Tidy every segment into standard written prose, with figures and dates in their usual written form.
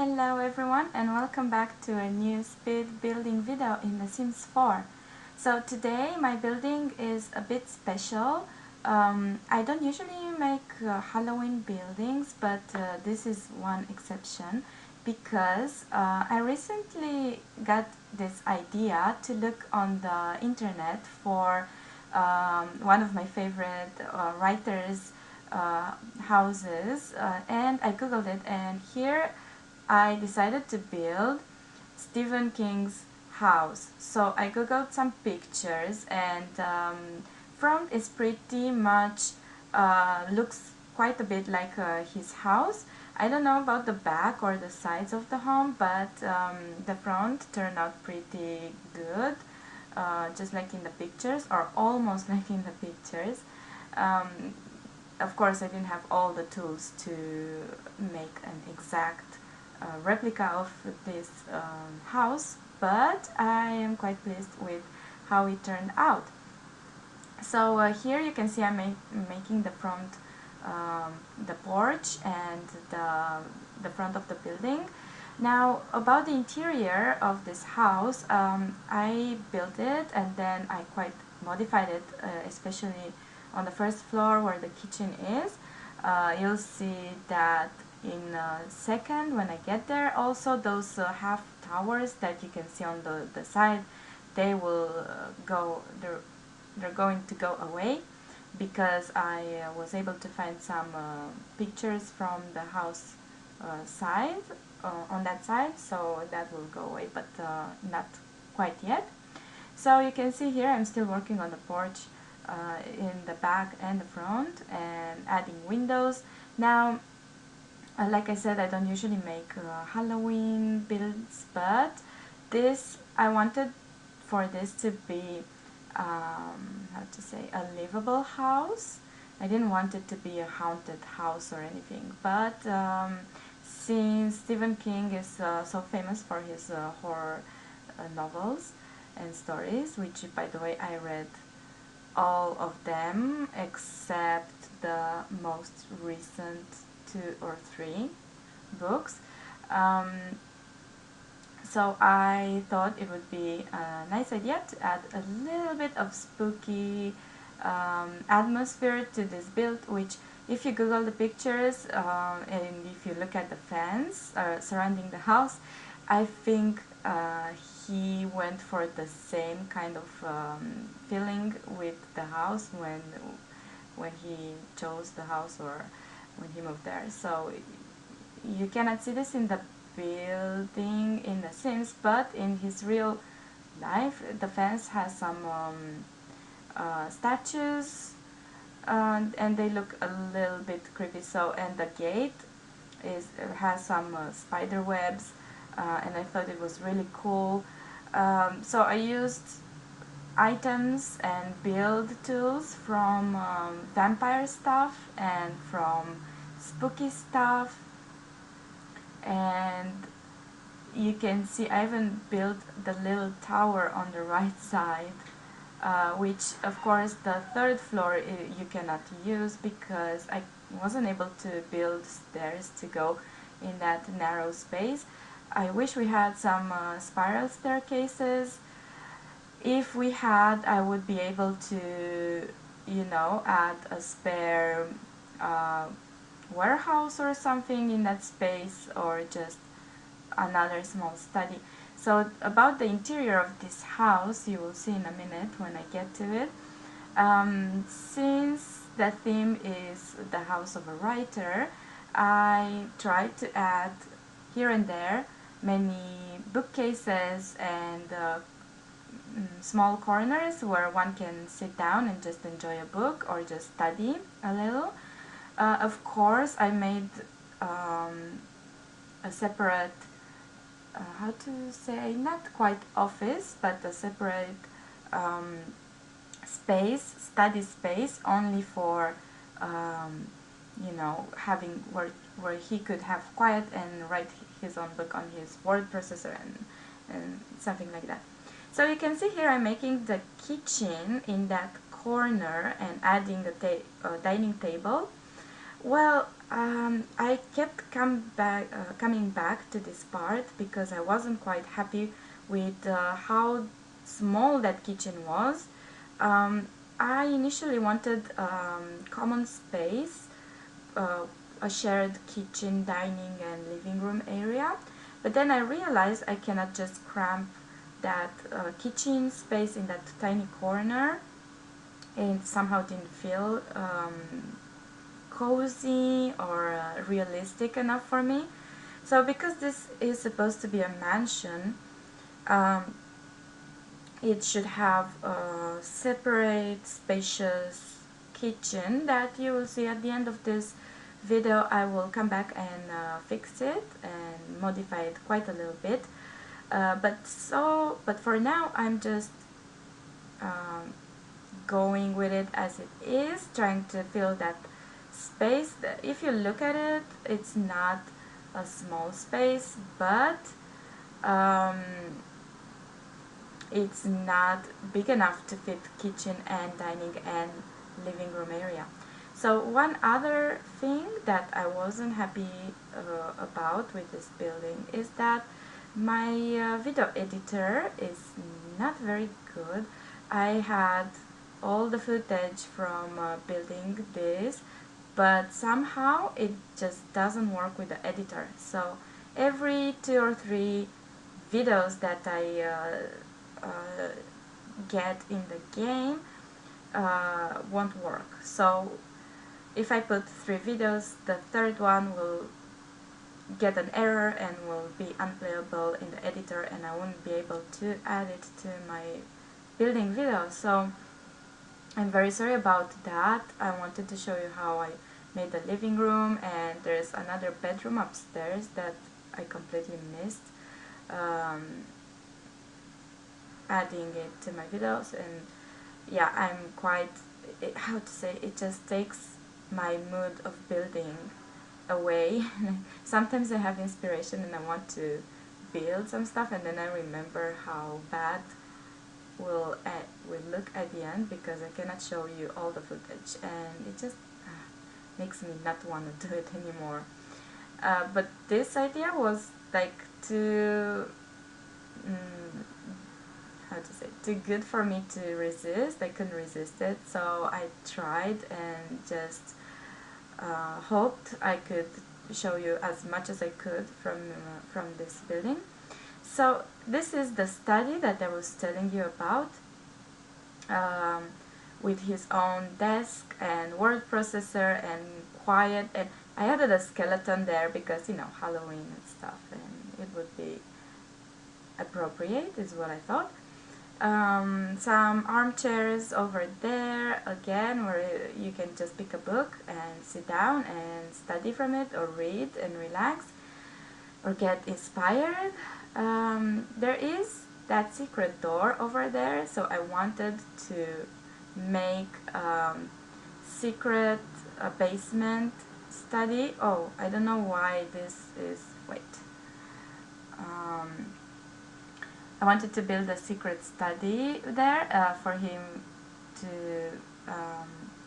Hello everyone and welcome back to a new speed building video in The Sims 4. So today my building is a bit special. I don't usually make Halloween buildings, but this is one exception because I recently got this idea to look on the internet for one of my favorite writers' houses, and I googled it, and here I decided to build Stephen King's house. So I googled some pictures, and front is pretty much looks quite a bit like his house. I don't know about the back or the sides of the home, but the front turned out pretty good, just like in the pictures, or almost like in the pictures. Of course, I didn't have all the tools to make an exact replica of this house, but I am quite pleased with how it turned out. So here you can see I'm making the front, the porch and the front of the building. Now about the interior of this house, I built it and then I quite modified it, especially on the first floor where the kitchen is. You'll see that in a second when I get there. Also those half towers that you can see on the side, they will they're going to go away because I was able to find some pictures from the house side, on that side, so that will go away, but not quite yet. So you can see here I'm still working on the porch in the back and the front and adding windows. Now like I said, I don't usually make Halloween builds, but I wanted for this to be how to say, a livable house. I didn't want it to be a haunted house or anything, but since Stephen King is so famous for his horror novels and stories, which by the way I read all of them except the most recent 2 or 3 books. So I thought it would be a nice idea to add a little bit of spooky atmosphere to this build, which if you Google the pictures and if you look at the fence surrounding the house, I think he went for the same kind of feeling with the house when he chose the house or when he moved there. So you cannot see this in the building in The Sims, but in his real life the fence has some statues and they look a little bit creepy. So, and the gate has some spider webs, and I thought it was really cool. So I used items and build tools from vampire stuff and from spooky stuff, and you can see I even built the little tower on the right side, which of course the third floor you cannot use because I wasn't able to build stairs to go in that narrow space. I wish we had some spiral staircases. If we had, I would be able to, you know, add a spare warehouse or something in that space, or just another small study. So about the interior of this house, you will see in a minute when I get to it. Since the theme is the house of a writer, I tried to add here and there many bookcases and small corners where one can sit down and just enjoy a book or just study a little. Of course, I made a separate, how to say, not quite office, but a separate space, study space, only for you know, having where he could have quiet and write his own book on his word processor and something like that. So you can see here I'm making the kitchen in that corner and adding the dining table. Well, I kept coming back to this part because I wasn't quite happy with how small that kitchen was. Um, I initially wanted common space, uh, a shared kitchen, dining, and living room area, but then I realized I cannot just cramp that kitchen space in that tiny corner, and somehow didn't feel cozy or realistic enough for me. So because this is supposed to be a mansion, um, it should have a separate spacious kitchen that you will see at the end of this video. I will come back and fix it and modify it quite a little bit, but for now I'm just um, going with it as it is, trying to fill that space. If you look at it, it's not a small space, but um, it's not big enough to fit kitchen and dining and living room area. So one other thing that I wasn't happy about with this building is that my video editor is not very good. I had all the footage from building this, but somehow it just doesn't work with the editor. So every 2 or 3 videos that I get in the game won't work. So if I put 3 videos, the third one will get an error and will be unplayable in the editor, and I won't be able to add it to my building video. So I'm very sorry about that. I wanted to show you how I made the living room, and there's another bedroom upstairs that I completely missed adding it to my videos. And yeah, I'm quite, how to say, it just takes my mood of building away. Sometimes I have inspiration and I want to build some stuff, and then I remember how bad will look at the end because I cannot show you all the footage, and it just makes me not want to do it anymore. But this idea was like too how to say, too good for me to resist. I couldn't resist it, so I tried and just hoped I could show you as much as I could from this building. So this is the study that I was telling you about, with his own desk and word processor and quiet, and I added a skeleton there because, you know, Halloween and stuff, and it would be appropriate is what I thought. Some armchairs over there again, where you can just pick a book and sit down and study from it, or read and relax, or get inspired. There is that secret door over there, so I wanted to make secret basement study. Oh, I don't know why this is, wait. I wanted to build a secret study there for him to,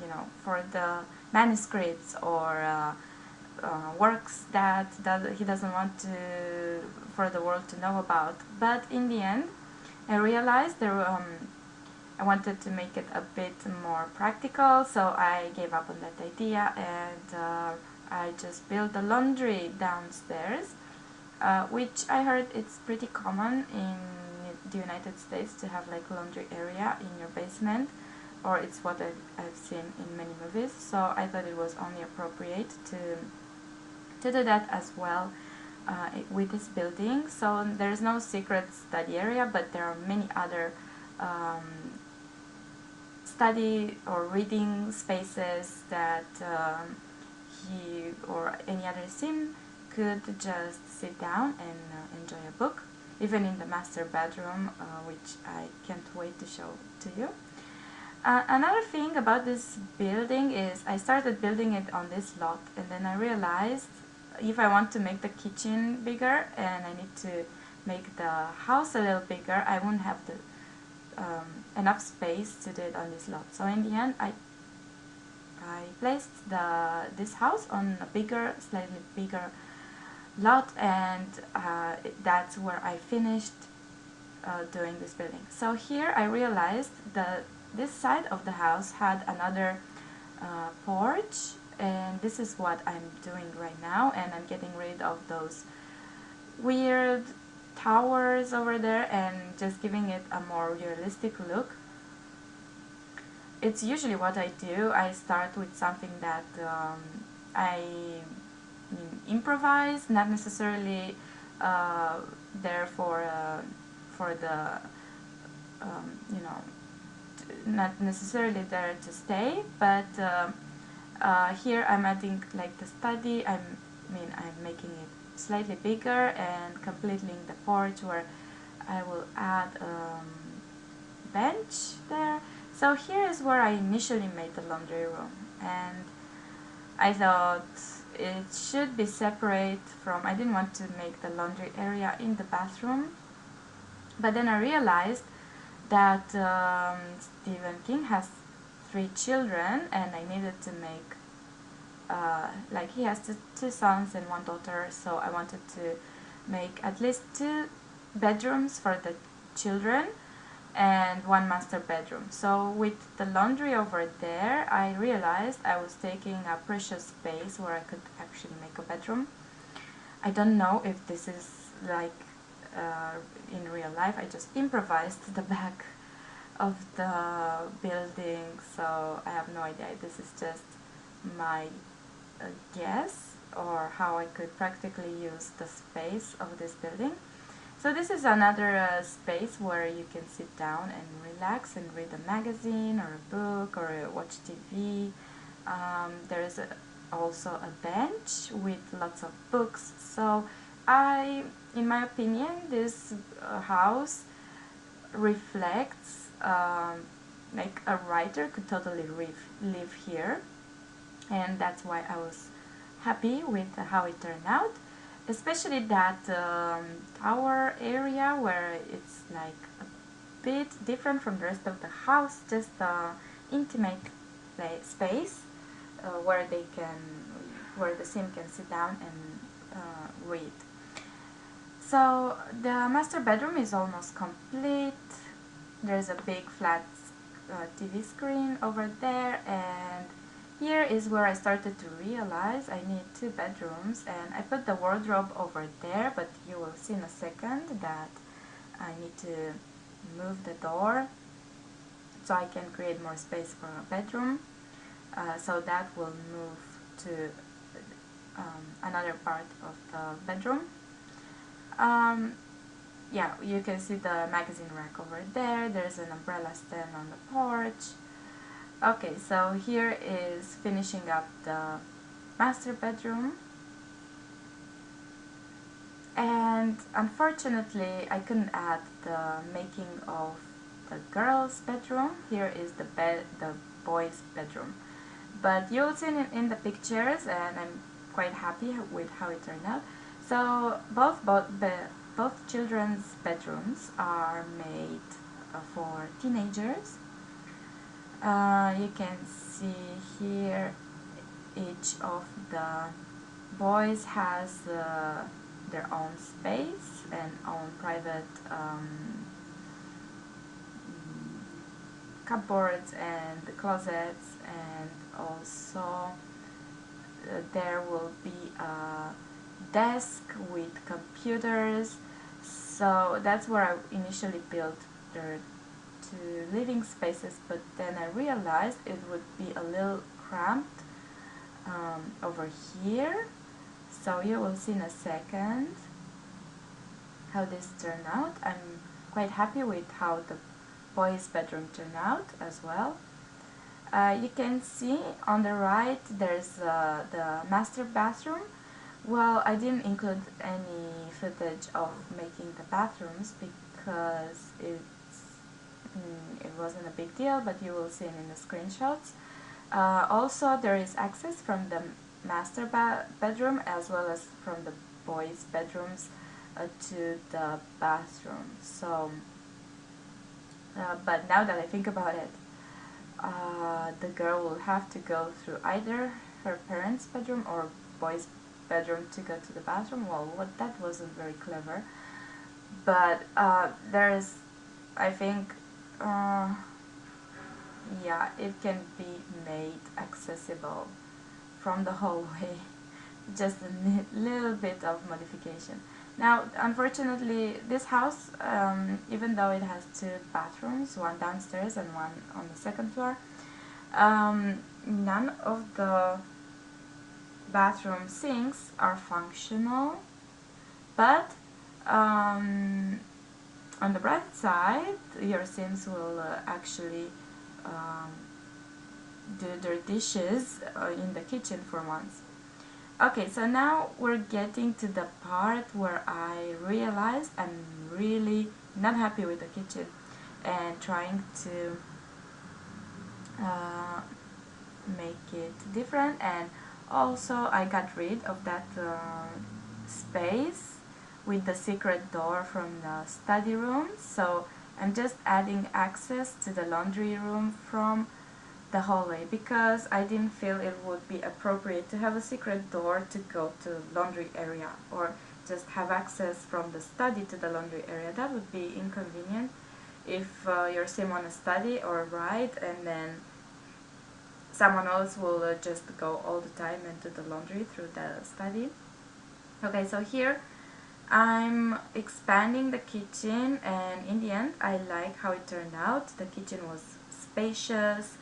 you know, for the manuscripts or works that he doesn't want to for the world to know about. But in the end, I realized I wanted to make it a bit more practical, so I gave up on that idea, and I just built a laundry downstairs. Which I heard it's pretty common in the United States to have like laundry area in your basement, or it's what I've seen in many movies, so I thought it was only appropriate to do that as well with this building. So there's no secret study area, but there are many other study or reading spaces that he or any other sim could just sit down and enjoy a book, even in the master bedroom, which I can't wait to show to you. Another thing about this building is I started building it on this lot, and then I realized if I want to make the kitchen bigger and I need to make the house a little bigger, I won't have enough space to do it on this lot. So in the end, I I placed this house on a slightly bigger lot, and that's where I finished doing this building. So here I realized that this side of the house had another porch, and this is what I'm doing right now, and I'm getting rid of those weird towers over there and just giving it a more realistic look. It's usually what I do. I start with something that I improvise, not necessarily there for the you know, not necessarily there to stay, but here I'm adding like the study. I'm making it slightly bigger and completing the porch, where I will add bench there. So here is where I initially made the laundry room, and I thought it should be separate from, I didn't want to make the laundry area in the bathroom, but then I realized that Stephen King has 3 children, and I needed to make like he has two sons and 1 daughter, so I wanted to make at least 2 bedrooms for the children and 1 master bedroom. So with the laundry over there, I realized I was taking a precious space where I could actually make a bedroom. I don't know if this is like in real life. I just improvised the back of the building, so I have no idea. This is just my guess, or how I could practically use the space of this building. So this is another space where you can sit down and relax and read a magazine or a book or watch TV. There is also a bench with lots of books. So in my opinion, this house reflects like a writer could totally live here, and that's why I was happy with how it turned out. Especially that tower area, where it's like a bit different from the rest of the house, just intimate space where the sim can sit down and read. So the master bedroom is almost complete. There's a big flat TV screen over there, and here is where I started to realize I need 2 bedrooms, and I put the wardrobe over there, but you will see in a second that I need to move the door so I can create more space for a bedroom. So that will move to another part of the bedroom. Yeah, you can see the magazine rack over there. There's an umbrella stand on the porch. Okay, so here is finishing up the master bedroom, and unfortunately I couldn't add the making of the girls' bedroom. Here is the boys' bedroom, but you'll see it in the pictures, and I'm quite happy with how it turned out. So both children's bedrooms are made for teenagers. You can see here each of the boys has their own space and own private cupboards and closets, and also there will be a desk with computers. So that's where I initially built their 2 living spaces, but then I realized it would be a little cramped over here. So you will see in a second how this turned out. I'm quite happy with how the boys' bedroom turned out as well. You can see on the right there's the master bathroom. Well, I didn't include any footage of making the bathrooms because it wasn't a big deal, but you will see it in the screenshots. Also, there is access from the master bedroom as well as from the boys' bedrooms to the bathroom. So, but now that I think about it, the girl will have to go through either her parents' bedroom or boy's bedroom to go to the bathroom. Well, that wasn't very clever, but there's, I think, yeah, it can be made accessible from the hallway. Just a little bit of modification. Now, unfortunately, this house, even though it has 2 bathrooms, one downstairs and one on the second floor, none of the bathroom sinks are functional, but on the bright side, your Sims will actually do their dishes in the kitchen for once. Okay, so now we're getting to the part where I realized I'm really not happy with the kitchen and trying to make it different, and also I got rid of that space with the secret door from the study room, so I'm just adding access to the laundry room from the hallway because I didn't feel it would be appropriate to have a secret door to go to the laundry area, or just have access from the study to the laundry area. That would be inconvenient if your sim on a study or write, and then someone else will just go all the time and do the laundry through the study. Okay, so here I'm expanding the kitchen, and in the end I like how it turned out. The kitchen was spacious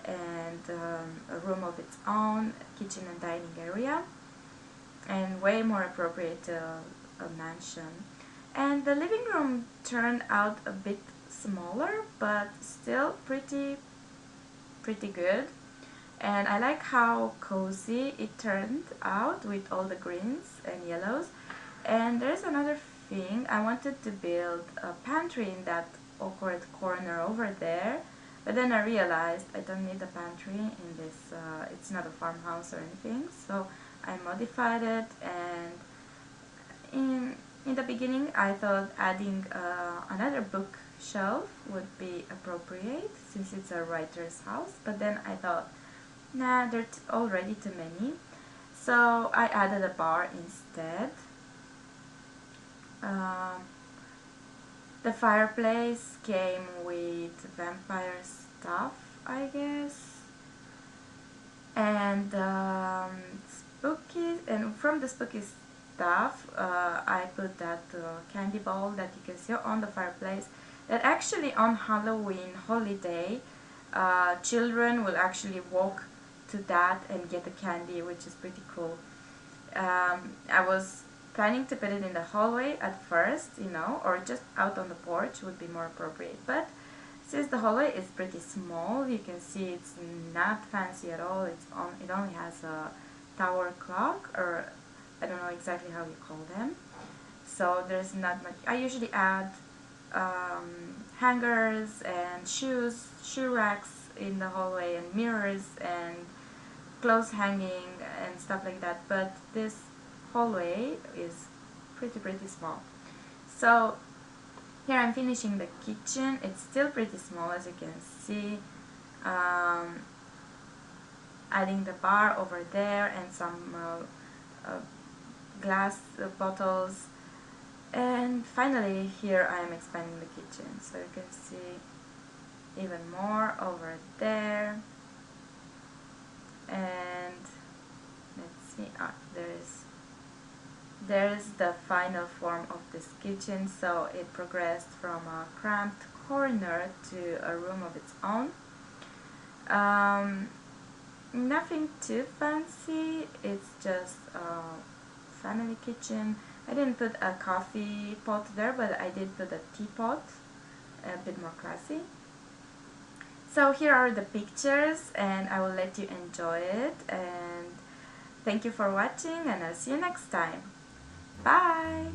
and a room of its own, kitchen and dining area, and way more appropriate to a mansion. And the living room turned out a bit smaller, but still pretty good. And I like how cozy it turned out with all the greens and yellows. And there's another thing, I wanted to build a pantry in that awkward corner over there, but then I realized I don't need a pantry in this, it's not a farmhouse or anything, so I modified it. And in the beginning I thought adding another bookshelf would be appropriate since it's a writer's house, but then I thought, nah, there's already too many, so I added a bar instead. The fireplace came with vampire stuff, I guess, and spooky. And from the spooky stuff, I put that candy ball that you can see on the fireplace. That actually on Halloween holiday, children will actually walk to that and get the candy, which is pretty cool. I was planning to put it in the hallway at first, or just out on the porch would be more appropriate, but since the hallway is pretty small, you can see it's not fancy at all. It only has a tower clock, or I don't know exactly how you call them, so there's not much. I usually add hangers and shoe racks in the hallway, and mirrors and clothes hanging and stuff like that, but this hallway is pretty small. So here I'm finishing the kitchen. It's still pretty small, as you can see. Adding the bar over there and some glass bottles, and finally here I am expanding the kitchen, so you can see even more over there. And let's see, there's the final form of this kitchen. So it progressed from a cramped corner to a room of its own. Nothing too fancy, it's just a family kitchen. I didn't put a coffee pot there, but I did put a teapot, a bit more classy. So here are the pictures, and I will let you enjoy it, and thank you for watching, and I'll see you next time. Bye!